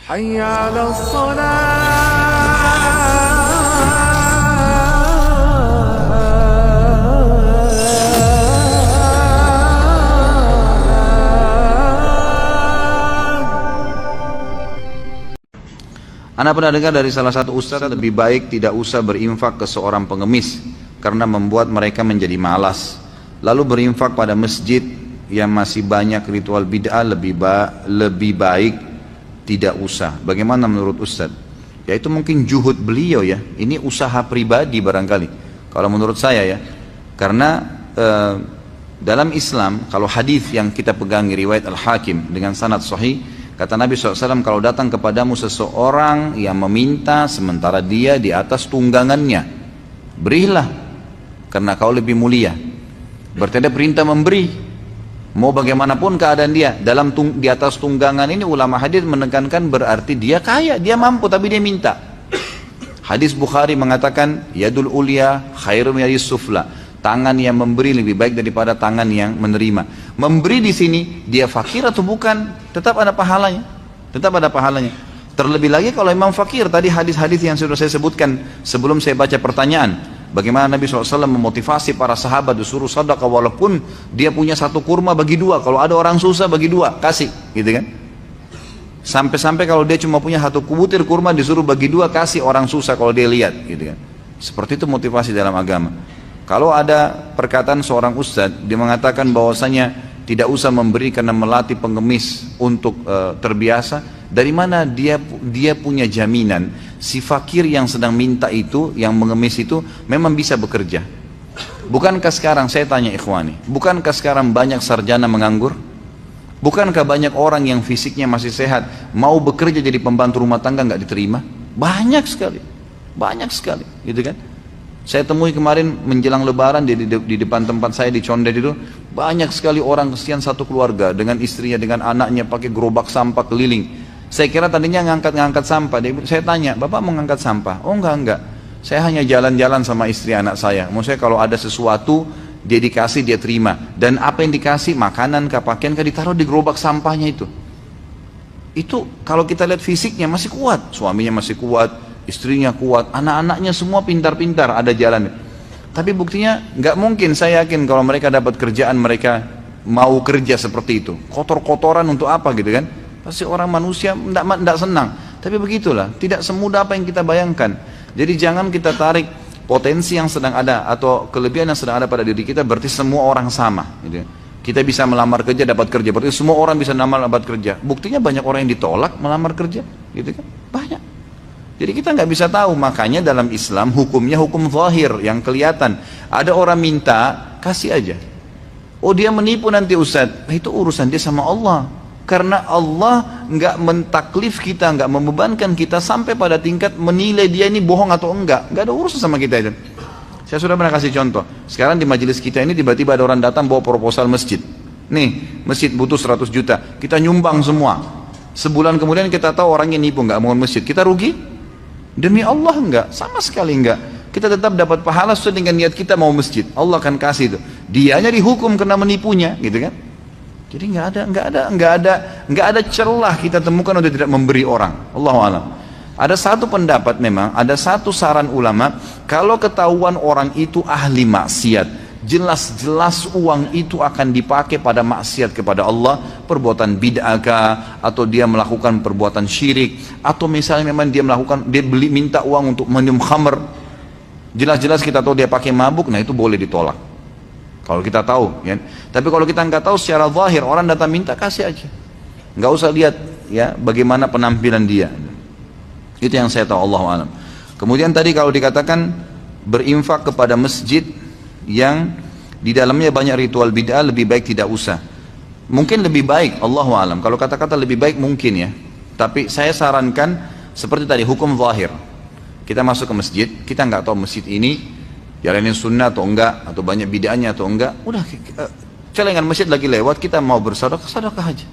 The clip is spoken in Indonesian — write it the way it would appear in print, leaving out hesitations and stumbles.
حي على الصلاة. Anda pernah dengar dari salah satu ustaz, lebih baik tidak usah berinfak ke seorang pengemis karena membuat mereka menjadi malas. Lalu berinfak pada masjid yang masih banyak ritual bid'ah lebih baik tidak usah. Bagaimana menurut ustaz? Ya itu mungkin juhud beliau ya. Ini usaha pribadi barangkali. Kalau menurut saya ya. Karena dalam Islam kalau hadis yang kita pegangi riwayat Al-Hakim dengan sanad sahih, kata Nabi SAW, kalau datang kepadamu seseorang yang meminta sementara dia di atas tunggangannya, berilah, karena kau lebih mulia. Berarti ada perintah memberi, mau bagaimanapun keadaan dia. Di atas tunggangan ini ulama hadis menekankan berarti dia kaya, dia mampu tapi dia minta. Hadis Bukhari mengatakan, yadul ulya khairum yadis sufla. Tangan yang memberi lebih baik daripada tangan yang menerima. Memberi di sini dia fakir atau bukan, tetap ada pahalanya. Tetap ada pahalanya. Terlebih lagi kalau memang fakir. Tadi hadis-hadis yang sudah saya sebutkan sebelum saya baca pertanyaan. Bagaimana Nabi SAW memotivasi para sahabat disuruh sedekah walaupun dia punya satu kurma bagi dua. Kalau ada orang susah bagi dua, kasih, gitu kan? Sampai-sampai kalau dia cuma punya satu butir kurma disuruh bagi dua, kasih orang susah kalau dia lihat, gitu kan? Seperti itu motivasi dalam agama. Kalau ada perkataan seorang ustadz, dia mengatakan bahwasanya tidak usah memberi karena melatih pengemis untuk terbiasa. Dari mana dia punya jaminan si fakir yang sedang minta itu, yang mengemis itu memang bisa bekerja? Bukankah sekarang, saya tanya ikhwani, bukankah sekarang banyak sarjana menganggur? Bukankah banyak orang yang fisiknya masih sehat mau bekerja jadi pembantu rumah tangga nggak diterima? Banyak sekali, gitu kan? Saya temui kemarin menjelang lebaran di depan tempat saya di Condet itu, banyak sekali orang kesian satu keluarga dengan istrinya, dengan anaknya pakai gerobak sampah keliling. Saya kira tadinya ngangkat sampah. Saya tanya, Bapak mau ngangkat sampah? Oh enggak. Saya hanya jalan-jalan sama istri anak saya. Maksudnya kalau ada sesuatu dia dikasih, dia terima. Dan apa yang dikasih, makanan kah, pakaian kah, ditaruh di gerobak sampahnya itu. Itu kalau kita lihat fisiknya masih kuat, suaminya masih kuat, istrinya kuat, anak-anaknya semua pintar-pintar, ada jalan. Tapi buktinya nggak mungkin, saya yakin kalau mereka dapat kerjaan mereka mau kerja seperti itu. Kotor-kotoran untuk apa gitu kan? Pasti orang manusia tidak senang. Tapi begitulah, tidak semudah apa yang kita bayangkan. Jadi jangan kita tarik potensi yang sedang ada atau kelebihan yang sedang ada pada diri kita berarti semua orang sama. Gitu. Kita bisa melamar kerja dapat kerja, berarti semua orang bisa melamar dapat kerja. Buktinya banyak orang yang ditolak melamar kerja, gitu kan? Banyak. Jadi kita nggak bisa tahu, makanya dalam Islam hukumnya hukum zahir yang kelihatan. Ada orang minta, kasih aja. Oh dia menipu nanti Ustaz, itu urusan dia sama Allah. Karena Allah nggak mentaklif kita, nggak membebankan kita sampai pada tingkat menilai dia ini bohong atau enggak. Nggak ada urusan sama kita itu. Saya sudah pernah kasih contoh. Sekarang di majelis kita ini tiba-tiba ada orang datang bawa proposal masjid. Nih, masjid butuh 100 juta. Kita nyumbang semua. Sebulan kemudian kita tahu orangnya nipu, nggak mau masjid. Kita rugi? Demi Allah enggak, sama sekali enggak. Kita tetap dapat pahala sesuai dengan niat kita mau masjid. Allah akan kasih itu. Dianya dihukum karena menipunya, gitu kan? Jadi enggak ada celah kita temukan untuk tidak memberi orang. Allahu a'lam. Ada satu pendapat memang, ada satu saran ulama, kalau ketahuan orang itu ahli maksiat, jelas-jelas uang itu akan dipakai pada maksiat kepada Allah, perbuatan bid'ah atau dia melakukan perbuatan syirik, atau misalnya memang dia minta uang untuk minum khamr, jelas-jelas kita tahu dia pakai mabuk, nah itu boleh ditolak kalau kita tahu ya. Tapi kalau kita nggak tahu secara zahir, orang datang minta, kasih aja, nggak usah lihat ya bagaimana penampilan dia. Itu yang saya tahu, Allahu a'lam. Kemudian tadi kalau dikatakan berinfak kepada masjid yang di dalamnya banyak ritual bid'ah, lebih baik tidak usah. Mungkin lebih baik, Allahu a'lam. Kalau kata-kata lebih baik mungkin ya. Tapi saya sarankan seperti tadi, hukum zahir. Kita masuk ke masjid, kita nggak tahu masjid ini jalanin sunnah atau enggak, atau banyak bid'ahnya atau enggak. Udah, celengan masjid lagi lewat, kita mau bersedekah, sedekah aja.